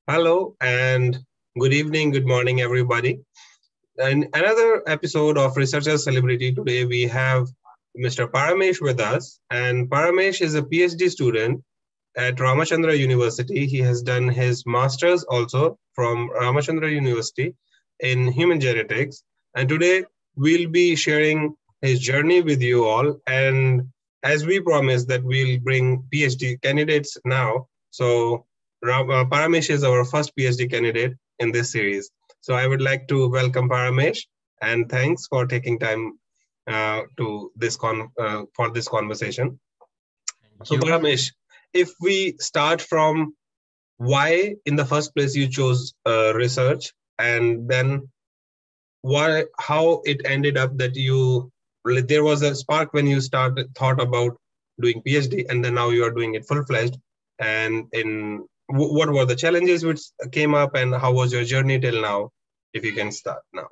Hello and good evening, good morning, everybody. In another episode of Researcher Celebrity, today we have Mr. Paramesh with us. And Paramesh is a PhD student at Ramachandra University. He has done his master's also from Ramachandra University in human genetics. And today we'll be sharing his journey with you all. And as we promised that we'll bring PhD candidates now. So Paramesh is our first PhD candidate in this series. So I would like to welcome Paramesh and thanks for taking time for this conversation. Thank So you. Paramesh, if we start from why in the first place you chose research, and then how it ended up that there was a spark when you thought about doing PhD, and then now you are doing it full-fledged. And what were the challenges which came up, and how was your journey till now? If you can start now.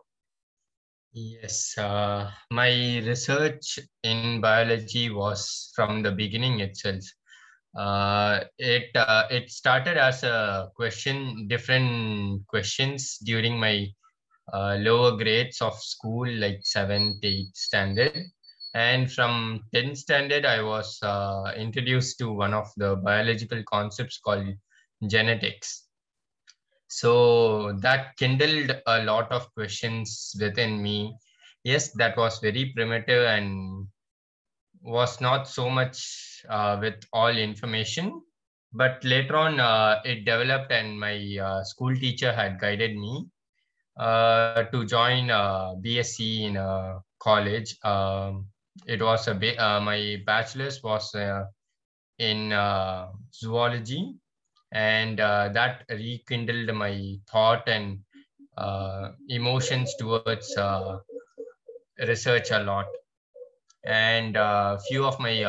Yes, my research in biology was from the beginning itself. It started as different questions during my lower grades of school, like 7th, 8th standard. And from 10th standard, I was introduced to one of the biological concepts called genetics. So that kindled a lot of questions within me. Yes, that was very primitive and was not so much with all information. But later on, it developed, and my school teacher had guided me to join BSc in a college. It was my bachelor's was in zoology, and that rekindled my thought and emotions towards research a lot. And few of my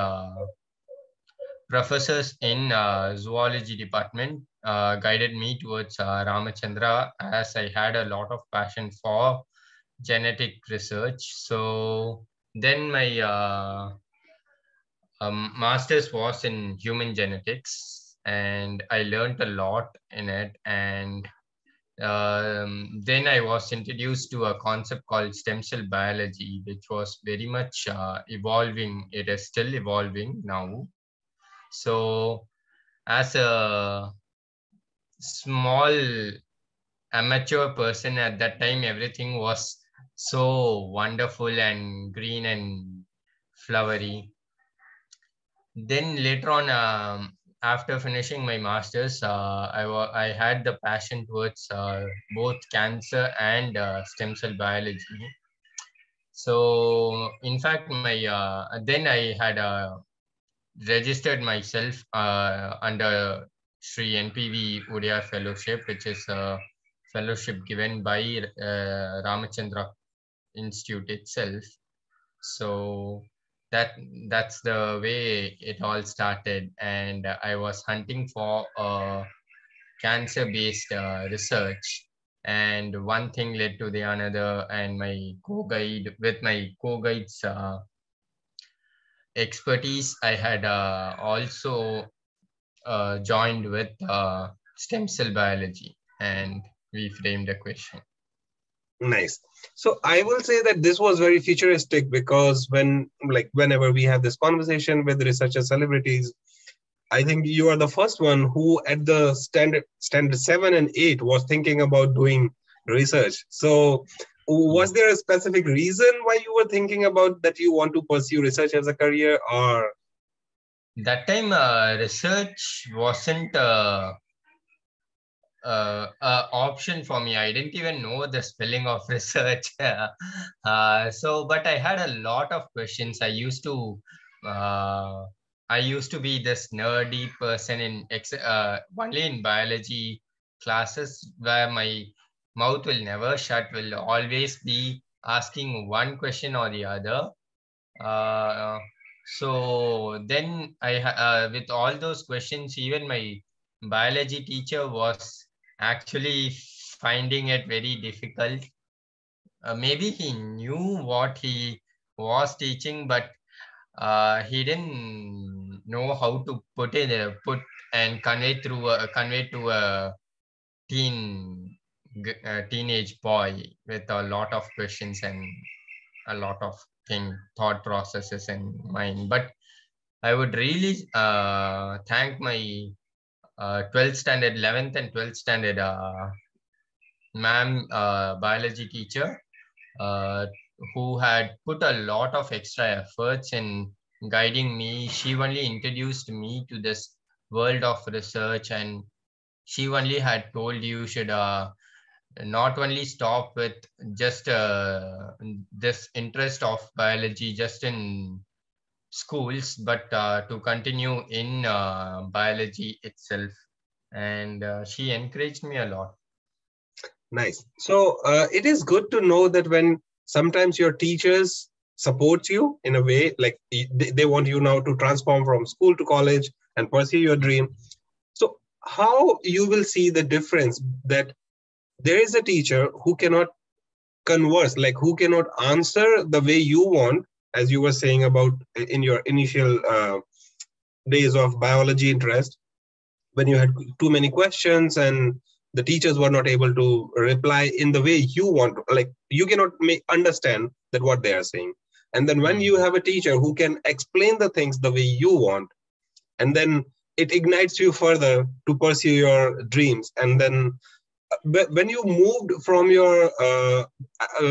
professors in zoology department guided me towards Ramachandra, as I had a lot of passion for genetic research. So then my master's was in human genetics, and I learned a lot in it. And then I was introduced to a concept called stem cell biology, which was very much evolving. It is still evolving now. So, as a small amateur person at that time, everything was so wonderful and green and flowery. Then later on, after finishing my master's, I had the passion towards both cancer and stem cell biology. So in fact, then I had registered myself under Sri NPV Udayar Fellowship, which is a fellowship given by Ramachandra Institute itself. So that that's the way it all started, and I was hunting for cancer-based research, and one thing led to the another, and my co-guide's expertise, I had also joined with stem cell biology, and we framed a question. Nice. So I will say that this was very futuristic because whenever we have this conversation with researcher celebrities, I think you are the first one who at the standard 7 and 8 was thinking about doing research. So was there a specific reason why you were thinking about that you want to pursue research as a career, or that time research wasn't option for me. I didn't even know the spelling of research. But I had a lot of questions. I used to be this nerdy person in only in biology classes, where my mouth will never shut, will always be asking one question or the other. Uh, so then with all those questions, even my biology teacher was actually finding it very difficult. Maybe he knew what he was teaching, but he didn't know how to put and convey to a teenage boy with a lot of questions and a lot of thought processes in mind. But I would really thank my 12th standard, 11th and 12th standard ma'am, biology teacher, uh, who had put a lot of extra efforts in guiding me. She only introduced me to this world of research, and she only had told you should not only stop with just this interest of biology just in schools, but to continue in biology itself. And she encouraged me a lot. Nice. So it is good to know that when sometimes your teachers support you in a way, like they want you now to transform from school to college and pursue your dream. So how you will see the difference that there is a teacher who cannot converse, like who cannot answer the way you want, as you were saying about in your initial days of biology interest, when you had too many questions and the teachers were not able to reply in the way you want, like you cannot understand that what they are saying. And then when you have a teacher who can explain the things the way you want, and then it ignites you further to pursue your dreams. And then when you moved from your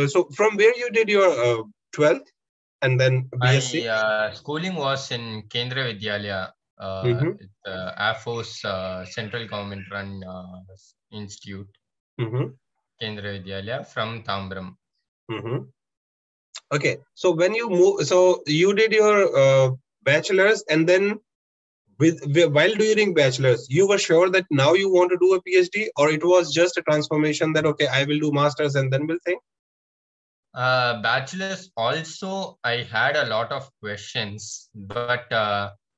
so from where you did your 12th and then BSc? My schooling was in Kendra Vidyalaya, Mm-hmm. it's Air Force Central Government run institute, Mm-hmm. Kendra Vidyalaya from Tambram. Mm-hmm. Okay, so when you move, so you did your bachelor's, and then while doing bachelor's, you were sure that now you want to do a PhD, or it was just a transformation that okay, I will do master's and then we'll think. Bachelor's also, I had a lot of questions, but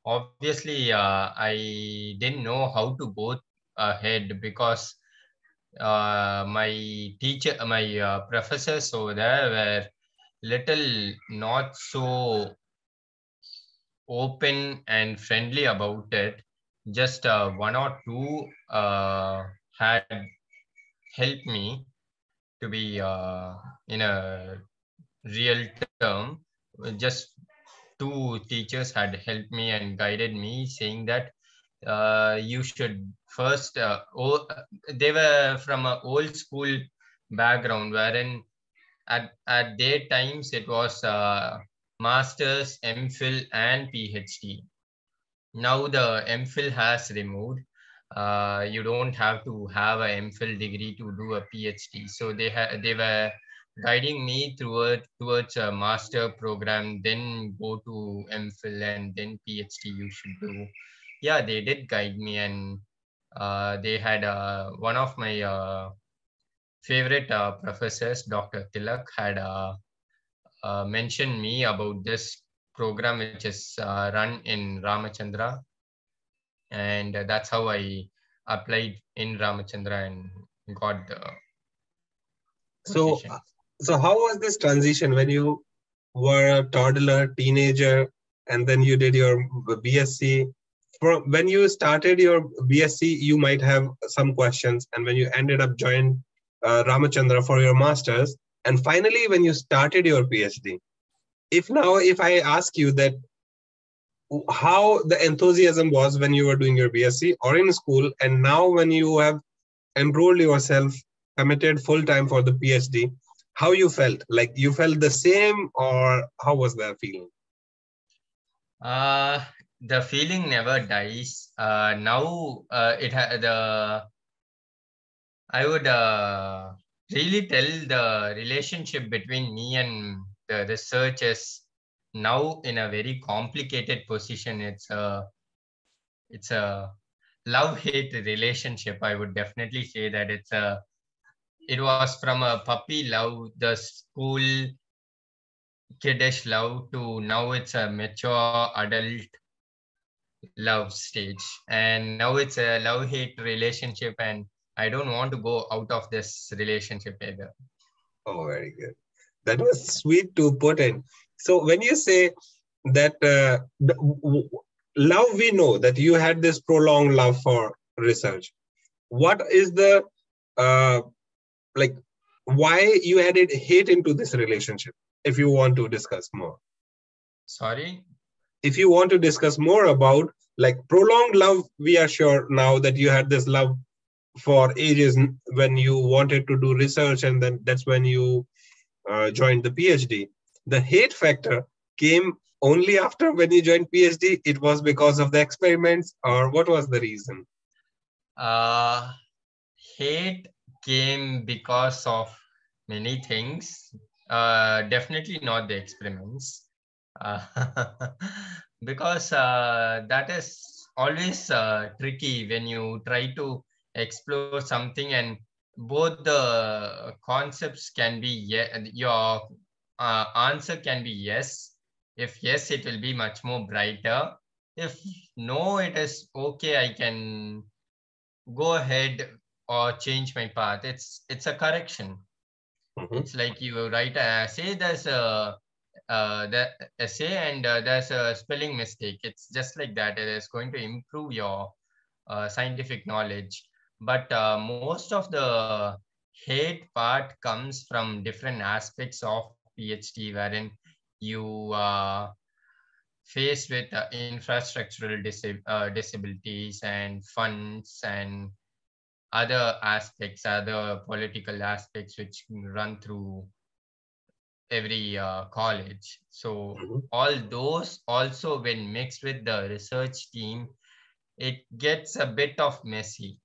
obviously I didn't know how to go ahead because my professors over there were little not so open and friendly about it. Just one or two had helped me to be in a real term. Just two teachers had helped me and guided me, saying that you should first. They were from an old school background, wherein at their times it was masters, MPhil, and PhD. Now the MPhil has removed. You don't have to have a MPhil degree to do a PhD. So they were guiding me towards a master program, then go to MPhil and then PhD you should do. Yeah, they did guide me, and they had one of my favorite professors, Dr. Tilak, had mentioned me about this program which is run in Ramachandra, and that's how I applied in Ramachandra and got the So, position. so how was this transition when you were a toddler, teenager, and then you did your BSc? From when you started your BSc, you might have some questions, and when you ended up joined Ramachandra for your masters, and finally when you started your PhD. If I ask you that how the enthusiasm was when you were doing your BSc or in school, and now when you have enrolled yourself, committed full time for the PhD, how you felt? Like you felt the same, or how was that feeling? Uh, the feeling never dies. Now the I would really tell the relationship between me and the research is now in a very complicated position. It's a love-hate relationship. I would definitely say that it was from a puppy love, the school kiddish love, to now it's a mature adult love stage, and now it's a love-hate relationship, and I don't want to go out of this relationship either. Oh, very good. That was sweet to put in. So when you say that love, we know that you had this prolonged love for research. What is the uh, like why you added hate into this relationship, if you want to discuss more. Sorry? If you want to discuss more about like prolonged love, we are sure now that you had this love for ages when you wanted to do research, and then that's when you joined the PhD. The hate factor came only after when you joined PhD. It was because of the experiments, or what was the reason? Uh, Hate came because of many things. Definitely not the experiments. Uh, because that is always tricky when you try to explore something, and both the concepts can be your answer can be yes. If yes, it will be much more brighter. If no, it is okay, I can go ahead or change my path. It's a correction. Mhm, It's like you write an essay, there's a the essay, and there's a spelling mistake. It's just like that. It is going to improve your scientific knowledge. But most of the hate part comes from different aspects of PhD, wherein you faced with infrastructural disabilities and funds and other aspects, other political aspects which run through every college. So mhm. all those also, when mixed with the research team, it gets a bit of messy.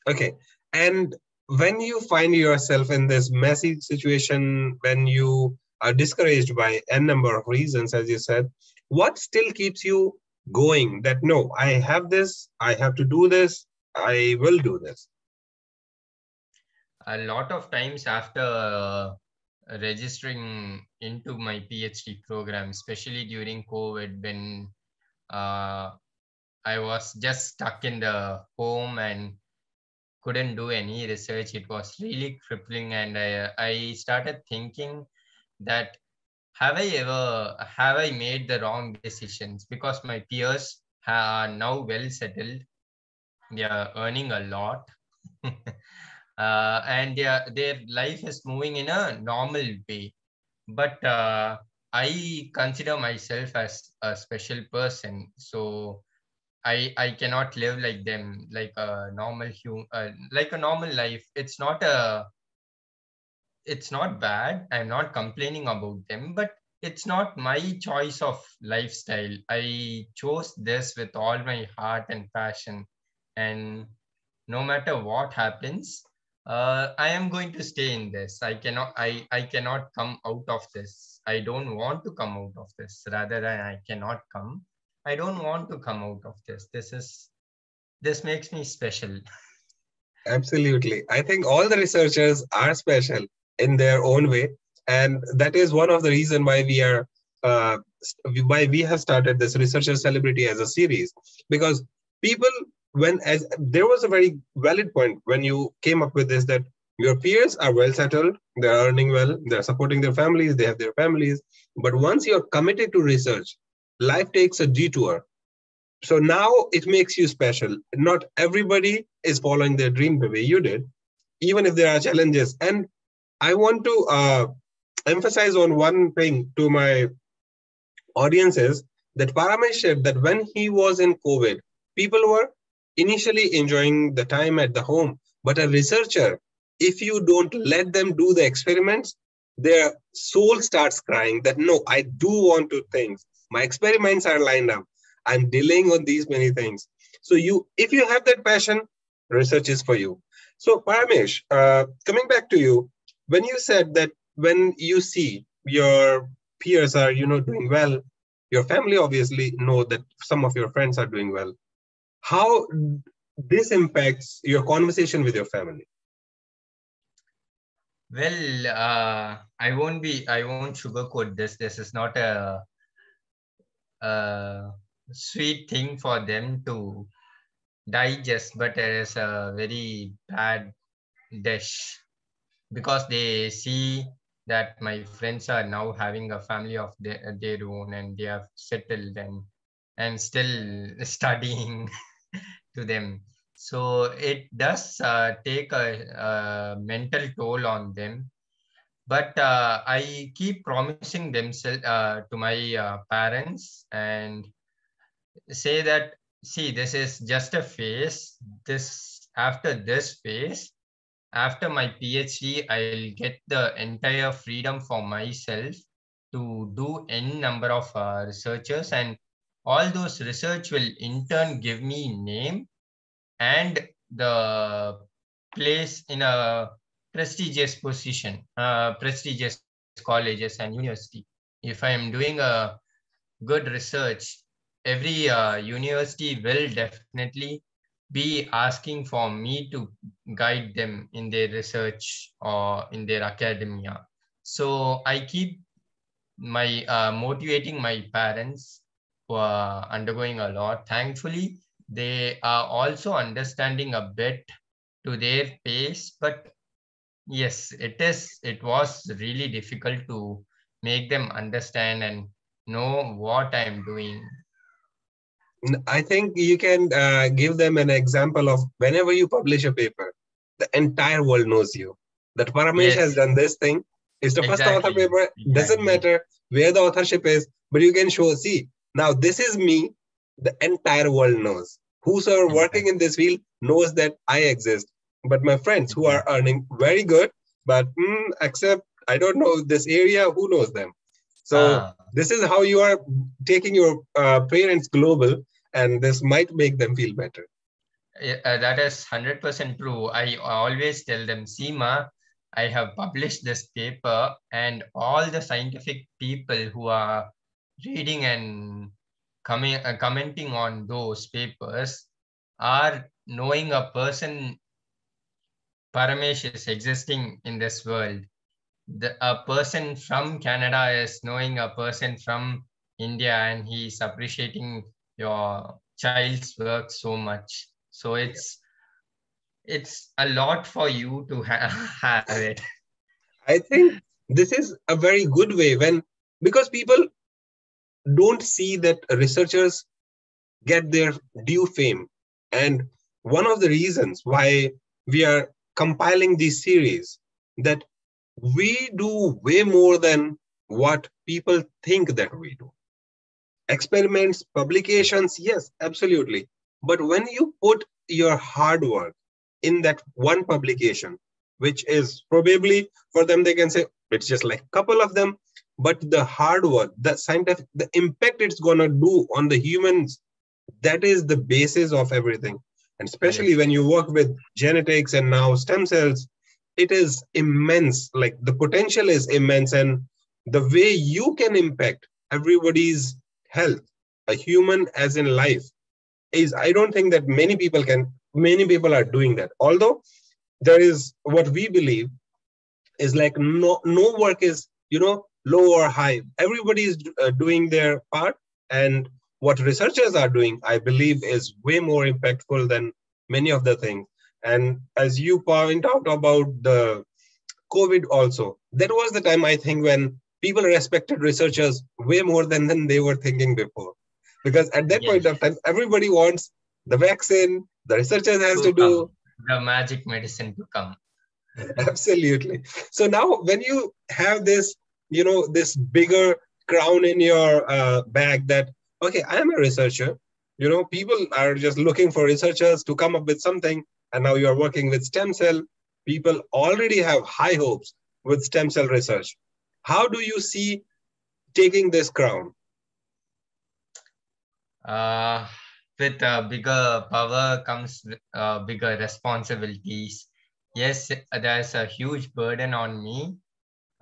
Okay. And when you find yourself in this messy situation, when you are discouraged by n number of reasons, as you said, what still keeps you going? That no, I have this, I have to do this, I will do this. A lot of times after registering into my PhD program, especially during COVID, when uh, I was just stuck in the home and couldn't do any research. It was really crippling, and I started thinking that have I made the wrong decisions, because my peers are now well settled. They are earning a lot. And their life is moving in a normal way, but I consider myself as a special person, so I cannot live like them, like a like a normal life. It's not bad. I'm not complaining about them, but it's not my choice of lifestyle. I chose this with all my heart and passion, and no matter what happens, I am going to stay in this. I cannot come out of this. I don't want to come out of this. Rather than I cannot come, I don't want to come out of this. This makes me special. Absolutely. I think all the researchers are special in their own way. And that is one of the reason why we are why we have started this researcher celebrity as a series. Because people, when as there was a very valid point when you came up with this, that your peers are well settled, they're earning well, they're supporting their families, they have their families. But once you're committed to research, life takes a detour. So now it makes you special. Not everybody is following their dream the way you did, even if there are challenges. And I want to emphasize on one thing to my audiences, that Paramesh said that when he was in COVID, people were initially enjoying the time at the home. But a researcher, if you don't let them do the experiments, their soul starts crying that no, I do want to things. My experiments are lined up. I'm delaying on these many things. So if you have that passion, research is for you. So Paramesh, coming back to you, when you said that when you see your peers are doing well, your family obviously know that some of your friends are doing well, how this impacts your conversation with your family. Well, I won't sugarcoat this. This is not a sweet thing for them to digest, but it is a very bad dish, because they see that my friends are now having a family of their own, and they have settled and still studying to them. So it does take a mental toll on them. But I keep promising themselves to my parents and say that, see, this is just a phase. After this phase, after my PhD, I'll get the entire freedom for myself to do any number of researchers, and all those research will in turn give me name and the place in a prestigious position, prestigious colleges and university. If I am doing a good research, every university will definitely be asking for me to guide them in their research or in their academia. So I keep my motivating my parents who are undergoing a lot. Thankfully, they are also understanding a bit to their pace, but yes, it was really difficult to make them understand and know what I'm doing. I think you can give them an example of whenever you publish a paper, the entire world knows you. That Paramesh has Yes, done this thing. It's the first author exactly, paper. Doesn't exactly. matter where the authorship is, but you can show, see, now this is me. The entire world knows. Whosoever working Exactly. in this field knows that I exist. But my friends who are Exactly. earning very good, but except I don't know this area, who knows them? So Ah, this is how you are taking your parents global, and this might make them feel better. that is 100% true. I always tell them, Seema, I have published this paper, and all the scientific people who are reading and commenting on those papers are knowing a person, Paramesh, is existing in this world. A person from Canada is knowing a person from India, and he's appreciating your child's work so much. So it's a lot for you to have it. I think this is a very good way when, because people don't see that researchers get their due fame. And one of the reasons why we are compiling these series, that we do way more than what people think that we do. Experiments, publications, yes, absolutely. But when you put your hard work in that one publication, which is probably for them, they can say it's just like a couple of them, but the hard work, the scientific, the impact it's gonna do on the humans, that is the basis of everything. And especially Yes, when you work with genetics and now stem cells, it is immense. Like the potential is immense, and the way you can impact everybody's health, a human as in life, is, I don't think that many people are doing that. Although there is what we believe is like no work is low or high. Everybody is doing their part, and what researchers are doing, I believe, is way more impactful than many of the things. And as you point out about the COVID also, that was the time, I think, when people respected researchers way more than they were thinking before, because at that point yes, of time everybody wants the vaccine, the researchers has to to come. do. The magic medicine to come. Absolutely. So now when you have this, this bigger crown in your bag, that, okay, I am a researcher, people are just looking for researchers to come up with something. And now you are working with stem cell. People already have high hopes with stem cell research. How do you see taking this crown? Uh, with bigger power comes bigger responsibilities. Yes, there's a huge burden on me.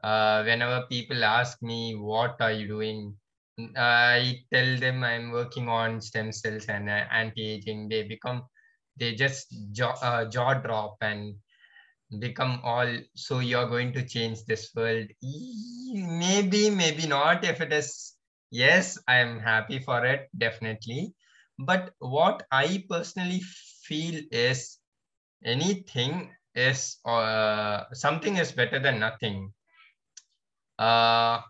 Whenever people ask me, what are you doing? I tell them I'm working on stem cells and anti-aging. They just jaw drop and become all, so you're going to change this world. Maybe, maybe not. If it is, yes, I am happy for it, definitely. But what I personally feel is anything is, something is better than nothing. Uh,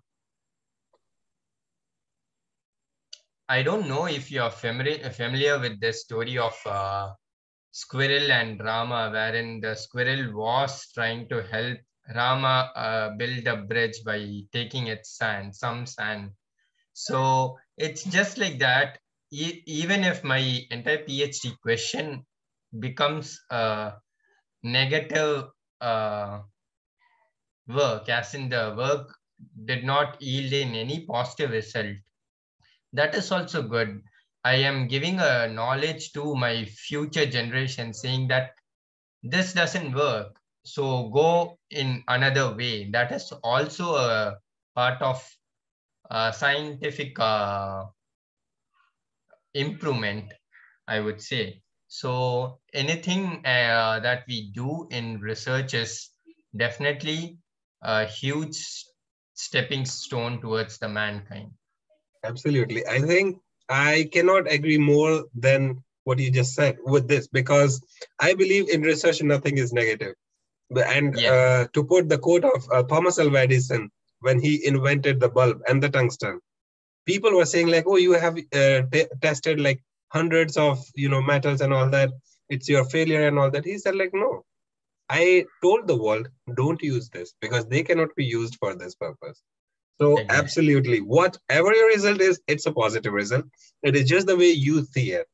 I don't know if you're familiar with the story of Squirrel and Rama, wherein the squirrel was trying to help Rama build a bridge by taking its sand, some sand. So it's just like that. Even if my entire PhD question becomes a negative work, as in the work did not yield in any positive result, that is also good. I am giving a knowledge to my future generation, saying that this doesn't work, so go in another way. That is also a part of scientific improvement, I would say. So anything that we do in research is definitely a huge stepping stone towards the mankind. Absolutely. I think I cannot agree more than what you just said with this, because I believe in research nothing is negative. And Yes, to quote the quote of Thomas Alva Edison when he invented the bulb and the tungsten, people were saying like, "Oh, you have tested like hundreds of metals and all that. It's your failure and all that." He said like, "No, I told the world don't use this because they cannot be used for this purpose." So exactly. absolutely, whatever your result is, it's a positive result. It is just the way you see it.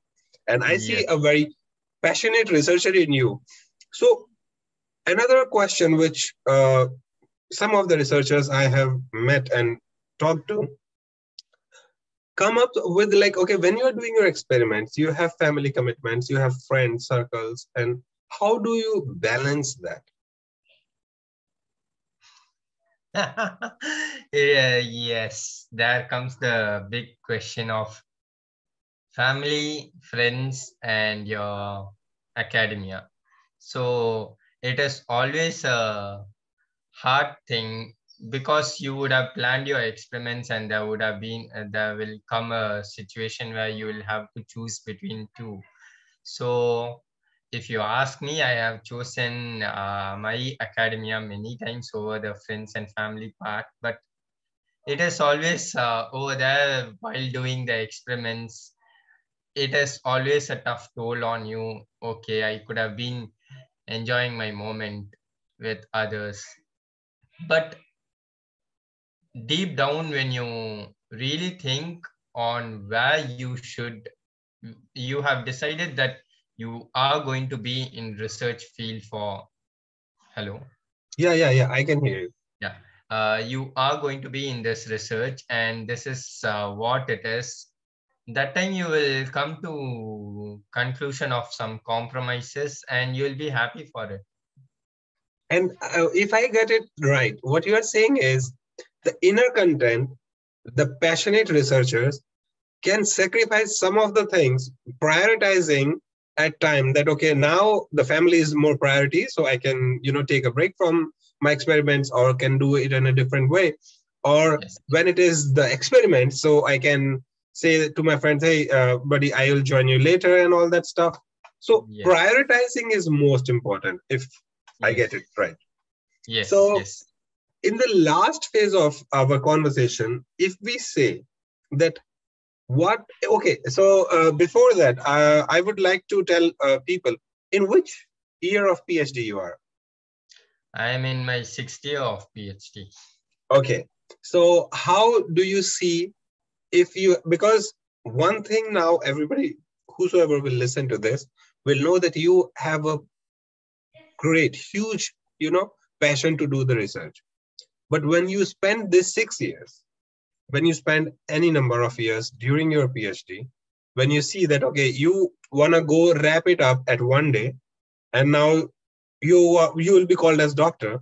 And I see Yes. a very passionate researcher in you. So another question which some of the researchers I have met and talked to come up with, like, okay, when you're doing your experiments, you have family commitments, you have friends circles, and how do you balance that? Yeah, yes, there comes the big question of family, friends, and your academia. So it is always a hard thing because you would have planned your experiments and there would have been there will come a situation where you will have to choose between two. So if you ask me, I have chosen my academia many times over the friends and family part, but it is always over there while doing the experiments. It is always a tough toll on you. Okay, I could have been enjoying my moment with others, but deep down, when you really think on where you have decided that you are going to be in research field for, hello, Yeah, I can hear you. yeah, you are going to be in this research and this is what it is. That time you will come to conclusion of some compromises and you will be happy for it. And if I get it right, what you are saying is the inner content, the passionate researchers can sacrifice some of the things, prioritizing at time that, okay, now the family is more priority, so I can, take a break from my experiments or can do it in a different way. Or Yes, when it is the experiment, so I can say to my friends, hey, buddy, I will join you later and all that stuff. So yes, prioritizing is most important, if I yes, get it right. yes, So yes. in the last phase of our conversation, if we say that what, okay, so before that, I would like to tell people in which year of PhD you are. I am in my 6th year of PhD. Okay, so how do you see if you, because one thing now, everybody, whosoever will listen to this, will know that you have a great, huge, passion to do the research. But when you spend this 6 years, when you spend any number of years during your PhD, when you see that, okay, you want to go wrap it up at one day, and now you will be called as doctor.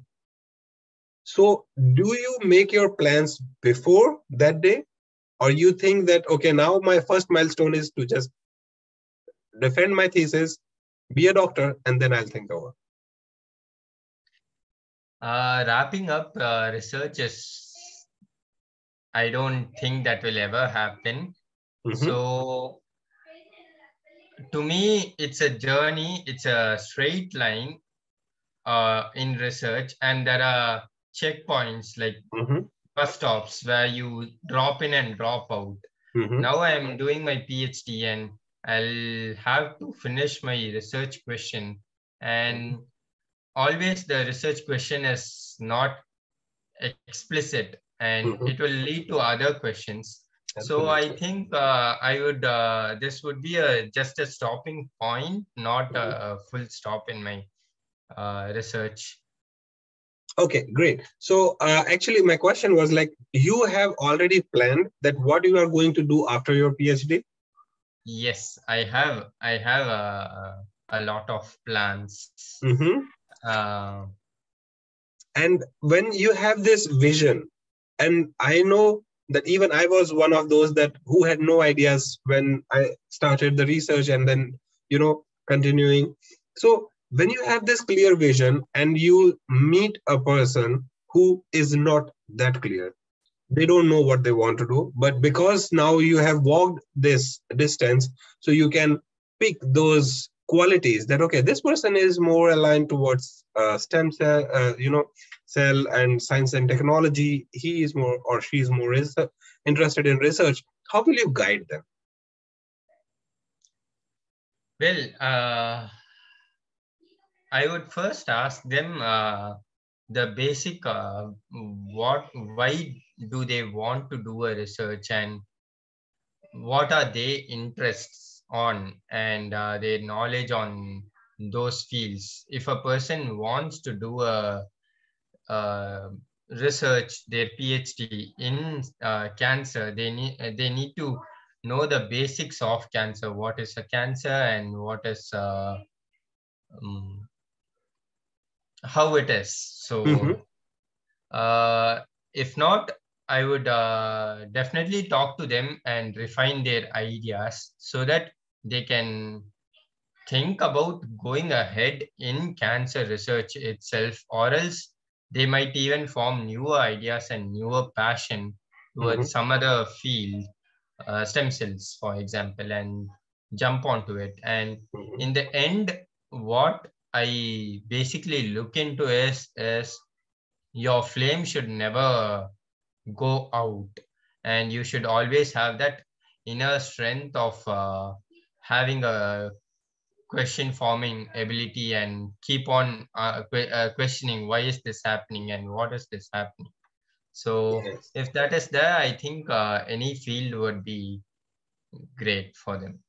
So do you make your plans before that day, or you think that, okay, now my first milestone is to just defend my thesis, be a doctor, and then I'll think over? Wrapping up research is, I don't think that will ever happen. Mm-hmm, So to me, it's a journey, it's a straight line in research, and there are checkpoints like mm-hmm, bus stops where you drop in and drop out. mm-hmm, Now I am doing my PhD and I'll have to finish my research question, and always the research question is not explicit, and it will lead to other questions. So I Absolutely. think I would this would be just a stopping point, not a full stop in my research. Okay, great. So actually, my question was like, you have already planned that what you are going to do after your PhD? Yes, I have a lot of plans. Uh, And when you have this vision, and I know that even I was one of those that who had no ideas when I started the research and then, continuing. So when you have this clear vision and you meet a person who is not that clear, they don't know what they want to do, but because now you have walked this distance, so you can pick those qualities that, okay, this person is more aligned towards stem cell, cell and science and technology. He is more or she is more interested in research. How will you guide them? well, I would first ask them the basic why do they want to do a research, and what are their interests on, and their knowledge on those fields. If a person wants to do a research, their PhD in cancer, they need to know the basics of cancer. What is a cancer, and what is um, how it is. Mm-hmm. So if not, I would definitely talk to them and refine their ideas so that they can think about going ahead in cancer research itself, or else they might even form newer ideas and newer passion Mm-hmm. towards some other field, stem cells, for example, and jump onto it. And Mm-hmm. in the end, what I basically look into is your flame should never go out, and you should always have that inner strength of having a question forming ability and keep on questioning why is this happening and what is this happening. So Yes. if that is there, I think any field would be great for them.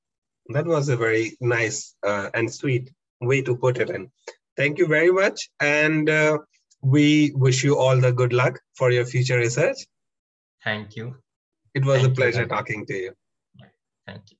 That was a very nice and sweet way to put it in. Thank you very much. And we wish you all the good luck for your future research. Thank you. It was a Thank you, pleasure Ravi. talking to you. Thank you.